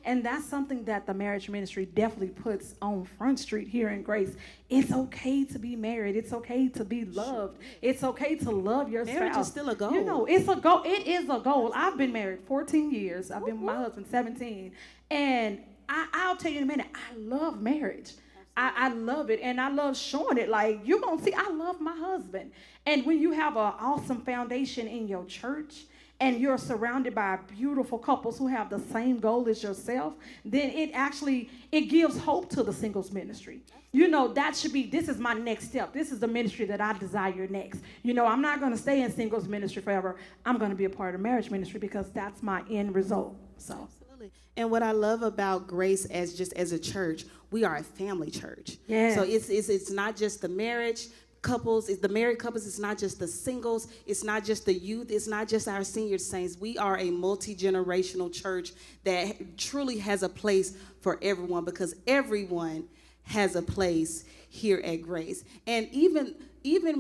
and that's something that the marriage ministry definitely puts on Front Street here in Grace. It's okay to be married. It's okay to be loved. It's okay to love your spouse. Marriage is still a goal. It's a goal. It is a goal. I've been married 14 years. I've been with my husband 17. And I'll tell you in a minute, I love marriage. I love it, and I love showing it. Like, you're going to see, I love my husband. And when you have an awesome foundation in your church and you're surrounded by beautiful couples who have the same goal as yourself, then it gives hope to the singles ministry. That should be, this is my next step. This is the ministry that I desire next. I'm not going to stay in singles ministry forever. I'm going to be a part of marriage ministry because that's my end result. So. And what I love about Grace as a church, we are a family church. Yes. So it's not just the marriage couples, it's the married couples, it's not just the singles, it's not just the youth, it's not just our senior saints. We are a multi-generational church that truly has a place for everyone, because everyone has a place here at Grace. And even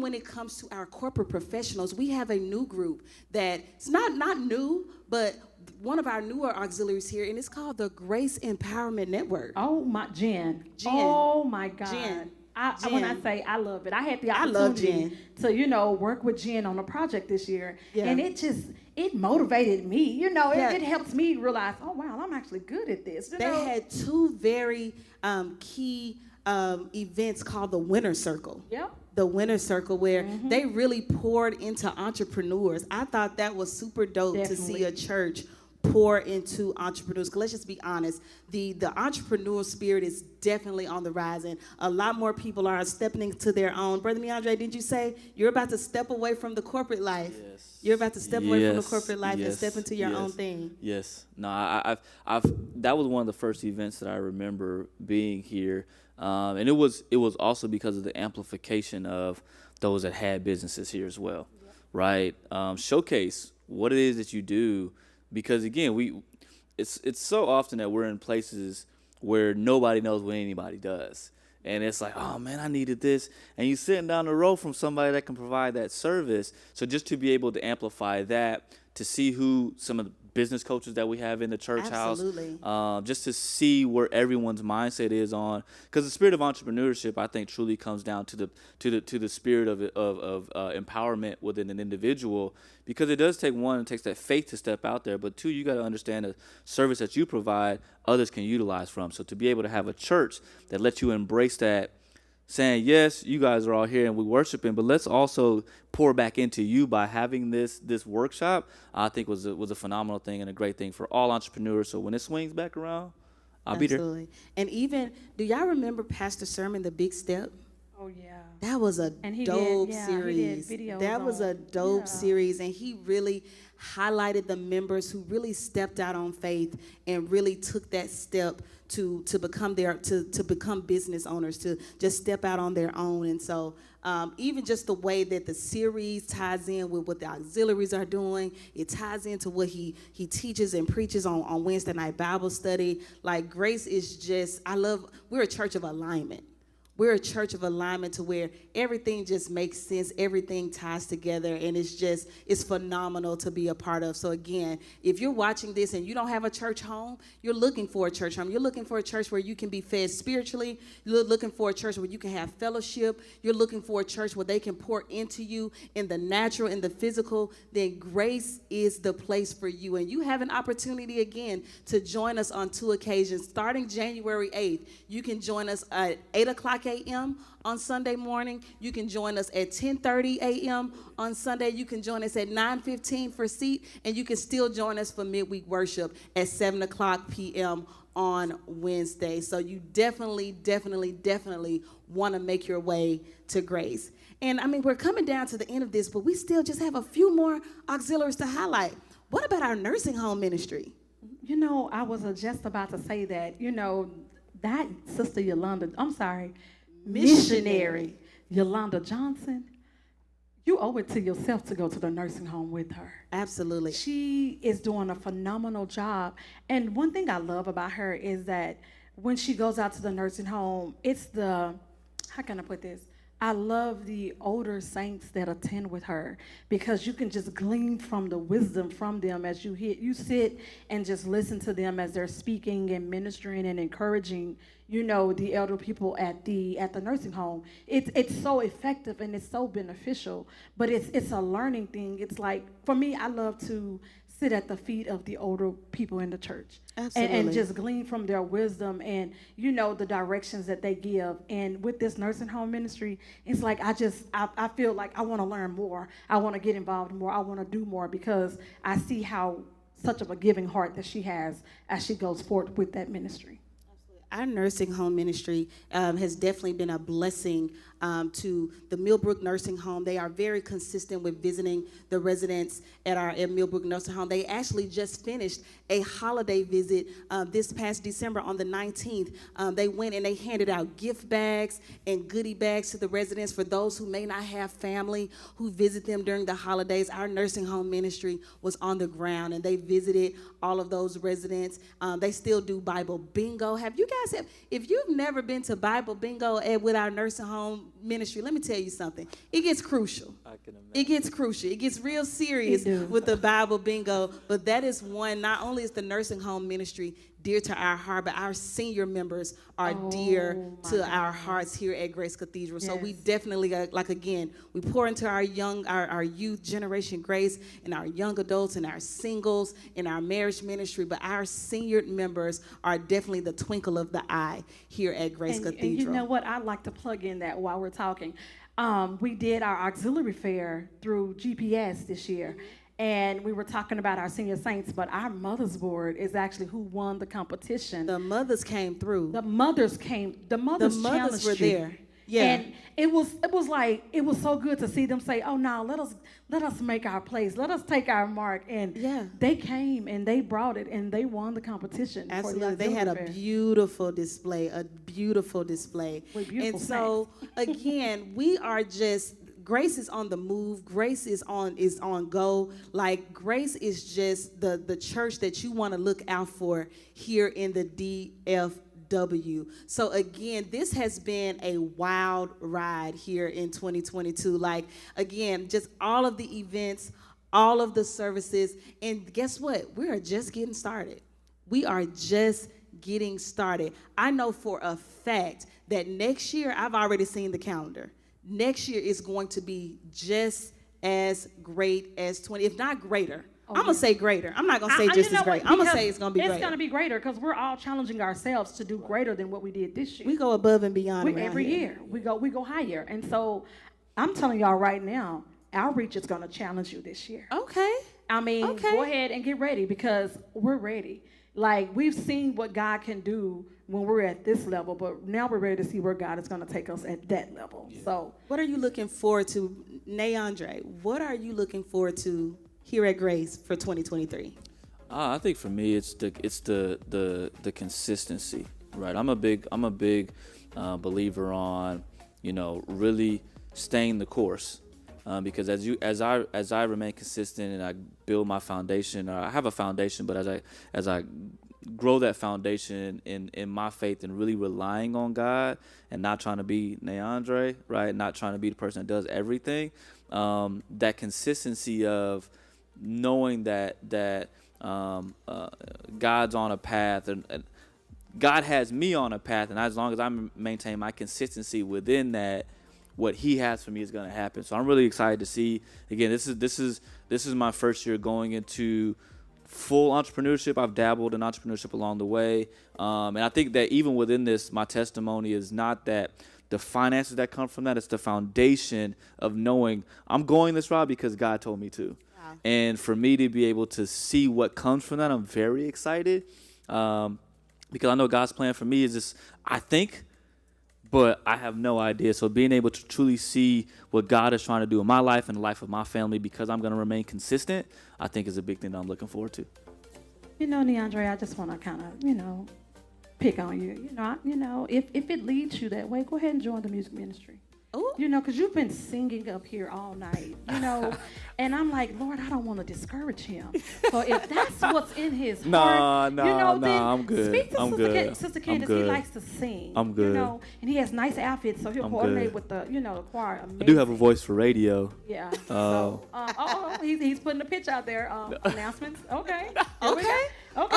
when it comes to our corporate professionals, we have a new group that's not new, but one of our newer auxiliaries here, and it's called the Grace Empowerment Network. Oh, Jen. Oh, my God. Jen. When I say I love it, I had the opportunity to, work with Jen on a project this year. Yeah. And it motivated me. It helps me realize, oh, wow, I'm actually good at this. They had 2 very key events called the Winner Circle. Yep. The Winner Circle, where they really poured into entrepreneurs. I thought that was super dope. Definitely. To see a church pour into entrepreneurs. Because let's just be honest, the entrepreneurial spirit is definitely on the rise, and a lot more people are stepping into their own. Brother Meandre, did you say you're about to step away from the corporate life? Yes. You're about to step away from the corporate life and step into your own thing. Yes. No, I've that was one of the first events that I remember being here. And it was also because of the amplification of those that had businesses here as well, right? Showcase what it is that you do, because again, it's so often that we're in places where nobody knows what anybody does, and it's like, oh man, I needed this, and you're sitting down the road from somebody that can provide that service. So just to be able to amplify that, to see who some of the business coaches that we have in the church house, just to see where everyone's mindset is on, because the spirit of entrepreneurship, I think, truly comes down to the spirit of empowerment within an individual, because it does take one, it takes that faith to step out there, but 2, you got to understand the service that you provide, others can utilize from. So to be able to have a church that lets you embrace that saying, yes, you guys are all here and we worshiping, but let's also pour back into you by having this workshop, I think was a phenomenal thing and a great thing for all entrepreneurs. So when it swings back around, I'll be there. Absolutely. And even, do y'all remember Pastor Sermon, The Big Step? Oh, yeah. That was a dope series. He did videos That was a dope yeah. series, and he really highlighted the members who really stepped out on faith and really took that step to become to become business owners, to just step out on their own. And so even just the way that the series ties in with what the auxiliaries are doing, it ties into what he teaches and preaches on Wednesday night Bible study. Like, Grace is just, we're a church of alignment. We're a church of alignment to where everything just makes sense, everything ties together, and it's phenomenal to be a part of. So again, if you're watching this and you don't have a church home, you're looking for a church home. You're looking for a church where you can be fed spiritually. You're looking for a church where you can have fellowship. You're looking for a church where they can pour into you in the natural and the physical. Then Grace is the place for you. And you have an opportunity again to join us on 2 occasions. Starting January 8th, you can join us at 8 o'clock a.m. on Sunday morning. You can join us at 10:30 a.m. on Sunday. You can join us at 9:15 for seat, and you can still join us for midweek worship at 7 o'clock p.m. on Wednesday. So you definitely want to make your way to Grace. And I mean, we're coming down to the end of this, but we still just have a few more auxiliaries to highlight. What about our nursing home ministry? You know, I was just about to say that, that Sister missionary Yolanda Johnson, you owe it to yourself to go to the nursing home with her. Absolutely. She is doing a phenomenal job. And one thing I love about her is that when she goes out to the nursing home, how can I put this? I love the older saints that attend with her, because you can just glean from the wisdom from them as you sit and just listen to them as they're speaking and ministering and encouraging, the elder people at the nursing home. It's so effective and it's so beneficial, but it's a learning thing. It's like, for me, I love to sit at the feet of the older people in the church. Absolutely. And just glean from their wisdom and, the directions that they give. And with this nursing home ministry, it's like I feel like I want to learn more. I want to get involved more. I want to do more, because I see how such of a giving heart that she has as she goes forward with that ministry. Our nursing home ministry has definitely been a blessing to the Millbrook Nursing Home. They are very consistent with visiting the residents at Millbrook Nursing Home. They actually just finished a holiday visit this past December on the 19th. They went and they handed out gift bags and goodie bags to the residents for those who may not have family who visit them during the holidays. Our nursing home ministry was on the ground and they visited all of those residents. They still do Bible bingo. If you've never been to Bible bingo with our nursing home ministry, let me tell you something. It gets crucial. I can imagine. It gets crucial. It gets real serious with the Bible bingo. But that is one, not only is the nursing home ministry dear to our heart, but our senior members are dear to our hearts here at Grace Cathedral. Yes. So we definitely, we pour into our youth generation Grace, and our young adults and our singles and our marriage ministry, but our senior members are definitely the twinkle of the eye here at Grace Cathedral. And you know what? I'd like to plug in that while we're talking. We did our auxiliary fair through GPS this year. And we were talking about our senior saints, but our mothers board is actually who won the competition. The mothers came through. The mothers were there. Yeah. And it was so good to see them say, "Oh, now let us make our place. Let us take our mark." And they came and they brought it and they won the competition. Absolutely. They had a beautiful display, And so again, we are just, Grace is on the move. Grace is on go. Like, Grace is just the church that you want to look out for here in the DFW. So again, this has been a wild ride here in 2022. Like, again, just all of the events, all of the services, and guess what? We are just getting started. We are just getting started. I know for a fact that next year, I've already seen the calendar. Next year is going to be just as great as if not greater. I'm going to say greater. I'm not going to say just as great. I'm going to say it's going to be greater. It's going to be greater because we're all challenging ourselves to do greater than what we did this year. We go above and beyond every year. We go higher. And so I'm telling y'all right now, outreach is going to challenge you this year. Okay. Go ahead and get ready because we're ready. Like, we've seen what God can do when we're at this level, but now we're ready to see where God is going to take us at that level. Yeah. So, what are you looking forward to, Neandre? What are you looking forward to here at Grace for 2023? I think for me, it's the consistency, right? I'm a big believer on, really staying the course. Because as I remain consistent and I build my foundation, or I have a foundation, but as I grow that foundation in my faith and really relying on God and not trying to be Neandre, right? Not trying to be the person that does everything. That consistency of knowing that God's on a path and God has me on a path, and as long as I maintain my consistency within that, what He has for me is going to happen. So I'm really excited to see. Again, this is my first year going into full entrepreneurship. I've dabbled in entrepreneurship along the way, and I think that even within this, my testimony is not that the finances that come from that. It's the foundation of knowing I'm going this route because God told me to. Wow. And for me to be able to see what comes from that, I'm very excited because I know God's plan for me is just, I think, but I have no idea. So being able to truly see what God is trying to do in my life and the life of my family because I'm going to remain consistent, I think is a big thing that I'm looking forward to. Neandre, I just want to kind of, pick on you. If it leads you that way, go ahead and join the music ministry. Ooh. Because you've been singing up here all night, and I'm like, Lord, I don't want to discourage him. So if that's what's in his heart, then I'm good. Speak to I'm good. Sister Candace. He likes to sing. I'm good. And he has nice outfits, so he'll coordinate with the, the choir. Amazing. I do have a voice for radio. Yeah. He's putting a pitch out there. Announcements. Okay. Okay. So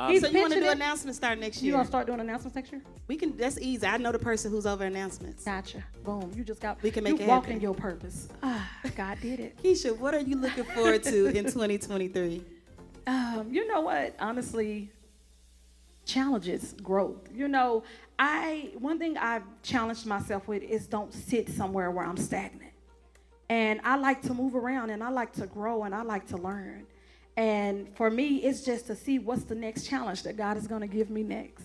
you want to do announcements starting next year? You gonna start doing announcements next year? We can. That's easy. I know the person who's over announcements. Gotcha. Boom. You just got. We can make it happen. You walked in your purpose. God did it. Keisha, what are you looking forward to in 2023? You know what? Honestly, challenges, growth. One thing I've challenged myself with is don't sit somewhere where I'm stagnant. And I like to move around, and I like to grow, and I like to learn. And for me, it's just to see what's the next challenge that God is going to give me next.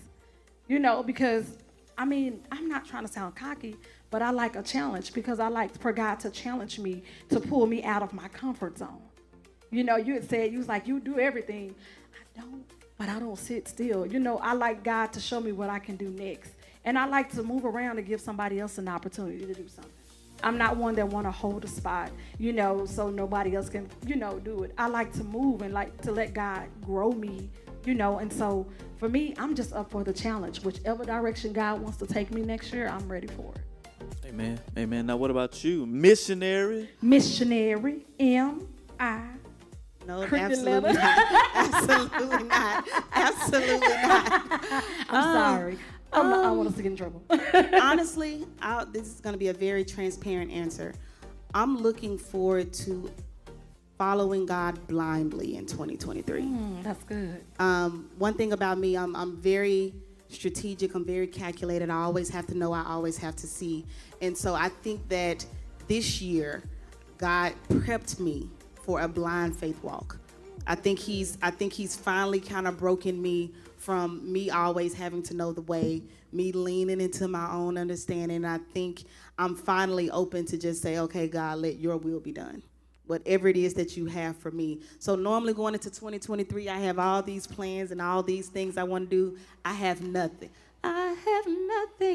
Because, I'm not trying to sound cocky, but I like a challenge because I like for God to challenge me, to pull me out of my comfort zone. You had said, you was like, you do everything. I don't, but I don't sit still. I like God to show me what I can do next. And I like to move around and give somebody else an opportunity to do something. I'm not one that want to hold a spot, so nobody else can, do it. I like to move and like to let God grow me, and so for me, I'm just up for the challenge. Whichever direction God wants to take me next year, I'm ready for it. Amen. Amen. Now, what about you? Missionary, M.I. No, absolutely not. Absolutely not. Absolutely not. I'm sorry. I want us to get in trouble. Honestly, this is going to be a very transparent answer. I'm looking forward to following God blindly in 2023. That's good. One thing about me, I'm very strategic. I'm very calculated. I always have to know. I always have to see. And so I think that this year, God prepped me for a blind faith walk. I think he's finally kind of broken me from me always having to know the way, me leaning into my own understanding. I think I'm finally open to just say, okay, God, let your will be done. Whatever it is that you have for me. So normally going into 2023, I have all these plans and all these things I want to do. I have nothing. I'm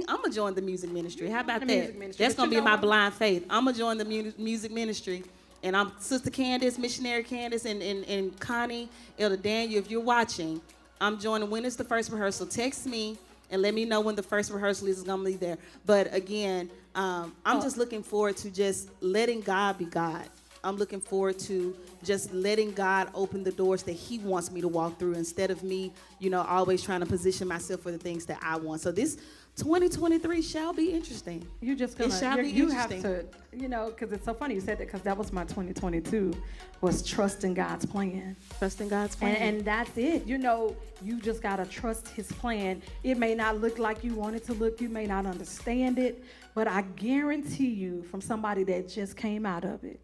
going to join the music ministry. How about that? That's going to be my blind faith. I'm going to join the music ministry. And I'm Sister Candace, Missionary Candace, and Connie, Elder Daniel, if you're watching, I'm joining. When is the first rehearsal? Text me and let me know when the first rehearsal is going to be there. But again, I'm just looking forward to just letting God be God. I'm looking forward to just letting God open the doors that he wants me to walk through instead of me, always trying to position myself for the things that I want. So this 2023 shall be interesting. You're just It shall gonna, be you have interesting. to, because it's so funny you said that, because that was my 2022, was trusting God's plan. Trusting God's plan. And that's it. You just gotta trust His plan. It may not look like you want it to look. You may not understand it, but I guarantee you, from somebody that just came out of it,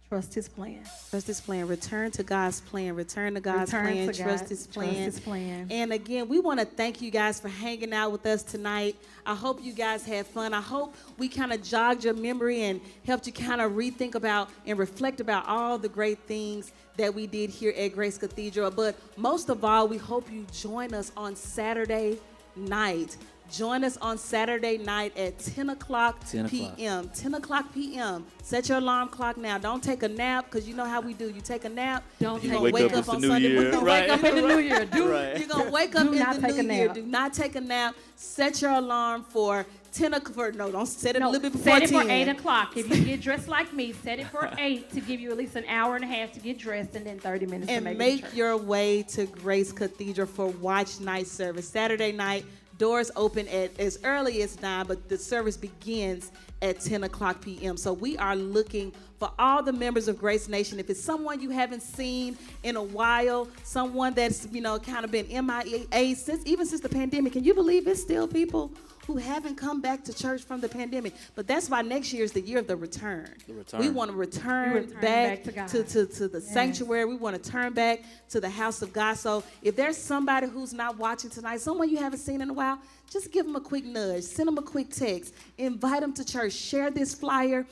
trust His plan. Trust His plan. Return to God's plan. Return to God's plan. Trust His plan. Trust His plan. And again, we want to thank you guys for hanging out with us tonight. I hope you guys had fun. I hope we kind of jogged your memory and helped you kind of rethink about and reflect about all the great things that we did here at Grace Cathedral. But most of all, we hope you join us on Saturday night. Join us on Saturday night at 10 o'clock p.m. 10 o'clock p.m. Set your alarm clock now. Don't take a nap, because you know how we do. You take a nap, you're going to wake up on Sunday. You're going to wake up in the new year. You're going to wake up in the new year. Do not take a nap. Set your alarm for 10 o'clock. No, don't set it a little bit before 10. Set it for 8 o'clock. If you get dressed like me, set it for 8 to give you at least an hour and a half to get dressed, and then 30 minutes to make it to church. And make your way to Grace Cathedral for Watch Night service. Saturday night, doors open at as early as 9, but the service begins at 10 o'clock p.m. So we are looking for all the members of Grace Nation. If it's someone you haven't seen in a while, someone that's, kind of been MIA since the pandemic. Can you believe it's still people who haven't come back to church from the pandemic? But that's why next year is the year of the return. We want to return back to the sanctuary. We want to turn back to the house of God. So if there's somebody who's not watching tonight, someone you haven't seen in a while, just give them a quick nudge, send them a quick text, invite them to church, share this flyer,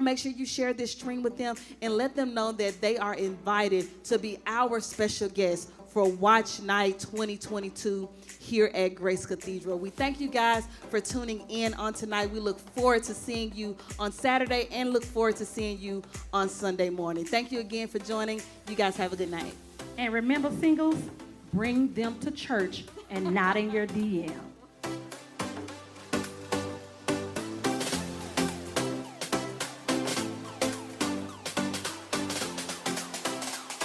make sure you share this stream with them, and let them know that they are invited to be our special guest for Watch Night 2022 here at Grace Cathedral. We thank you guys for tuning in on tonight. We look forward to seeing you on Saturday and look forward to seeing you on Sunday morning. Thank you again for joining. You guys have a good night. And remember, singles, bring them to church and not in your DM.